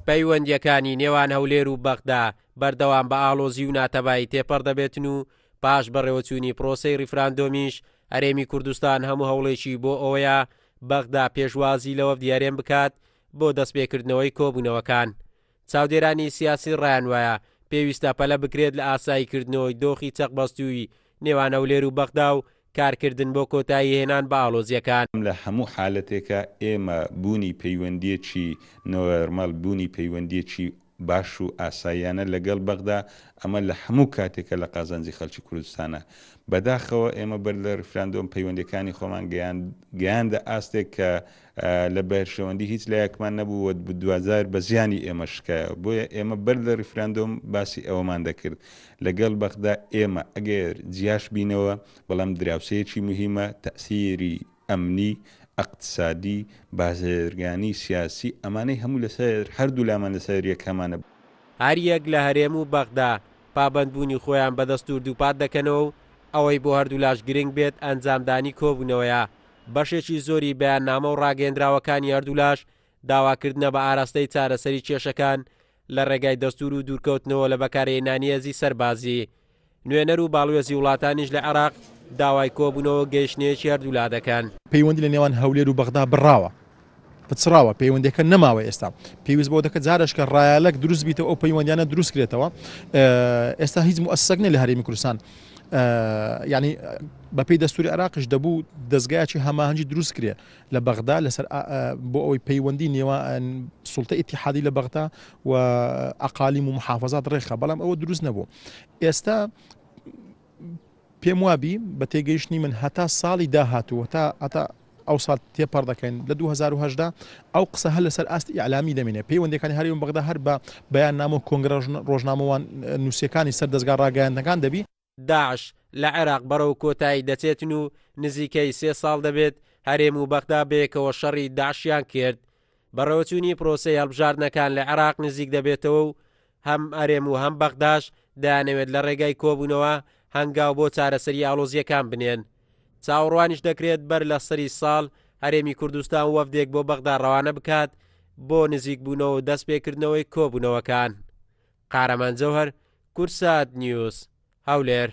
پەیوەندیەکانی نێوان هەولێر و بەغدا بەردەوام بە ئاڵۆزی و ناتەبایی تێپەڕ دەبێتن و پاش بەڕێوەچوونی پرۆسەی ڕیفراندۆمیش هەرێمی کوردستان هەموو هەوڵێکی بۆ ئەوەیە بەغدا پێشوازی لەوە دیارێن بکات بۆ دەستپێکردنەوەی کۆبوونەوەکان. چاودێرانی سیاسی ڕایان وایە پێویستە پەلە بکرێت لە ئاساییکردنەوەی دۆخی چەقبەستووی نێوان هەولێر و بەغدا و کارکردن بۆ کۆتایی هێنان بە ئاڵۆزیەکان. لە هەموو حالەتێکە ئێمە بوونی پەیوەندیەکی نۆرمەڵ بوونی پەیوەندیەکی باش و ئاساییانە لەگەڵ بەغدا ئەمە لە هەموو کاتێکە لە قازانجی خەڵکی کوردستانە. بەداخەوە ئێمە بەر لە ریفراندۆم پەیوەندیەکانی خۆمان گەیاندە ئاستێک کە لە بەرشەوەندی هیچ لایەکمان نەبوو دوازار بە زیانی ئێمەشکایە. بۆیە ئێمە بەر لە ریفراندۆم باسی ئەوەمان دەکرد لەگەڵ بەغدا ئێمە ئەگەر جیاش بینەوە بەڵام دراوسەیەکی مهمە تەأسیری ئەمنی اقتصادی بازرگانی سیاسی ئەمانەی هەموو لەسەر هەردوو لامان لەسەر یەکەمانە. هەر یەک لە هەرێم و بەغدا پابەندبوونی خۆیان بە دەستور دووپات دەکەنەوە و ئەوەی بۆ هەردوو لاش گرنگ بێت ئەنجامدانی کۆبوونەوەیە. بەشێکی زۆری بەیاننامە و ڕاگەیەندراوەکانی هەردوو لاش داواکردنە بە ئاراستەی چارەسەری کێشەکان لە ڕێگای دەستور و دوورکەوتنەوە لە بەکارهێنانی هێزی سەربازی. نوێنەر و باڵوێزی وڵاتانیش لە عێراق داوای کۆبوونەوە گەیشتنەیەکی هەردوولا دەکەن. پەیوەندی لە نێوان هەولێر و بەغدا بڕاوە پچڕاوە پەیوەندیەکە نەماوە ئێستا پێویست بۆ دەکە جارشکە ڕایالەک دروست بیتەوە ئەو پەیوەندیانە دروست کرێتەوە. ئێستا هیچ مؤسسەک نە لە هەرێمی کوردستان یعنی بە پێی دەستوری عێراقش دەبوو دەستگایەکی هەماهەنگی دروست کرێ لە بەغدا لەسەر بۆ ئەوەی پەیوەندی نێوان سوڵتە ئیتیحادی لە بەغدا و ئەقالیم و محافەزات ڕێخە، بەڵام ئەوە دروست نەبوو. ئێستا پێم وابی بە تێگەیشتنی من هەتا ساڵی داهاتوو هەتا ئەو ساڵ تێپەڕ دەکەین لە 2010 ئەو قسە هەر لەسەر ئاستی ئیعلامی دەمێنێ پەیوەندیەکانی هەرێمی بەغدا هەر بە بەیاننامە و کۆنگرە ڕۆژنامەوان نووسەکانی سەر دەستگا ڕاگەیاندەکان دەبی. داعش لە عێراق بەرەو کۆتایی دەچێتن و نزیکەی 3 ساڵ دەبێت هەرێم و بەغدا بەیەکەوە شەڕی داعشیان کرد. بەڕێوەچوونی پرۆسەی هەڵبژاردنەکان لە عێراق نزیک دەبێتەوە و هەم هەرێم و هەم بەغداش دەیانەوێت لە ڕێگای کۆبوونەوە هەنگاو بۆ چارەسەری ئاڵۆزیەکان بنێن. چاوەڕوانیش دەکرێت بەر لە سەری ساڵ هەرێمی کوردستان وەفدێک بۆ بەغدا ڕەوانە بکات بۆ نزیک بوونەوە و دەستپێکردنەوەی کۆبوونەوەکان. قارەمان جەوهەر، کورسات نیوز، هەولێر.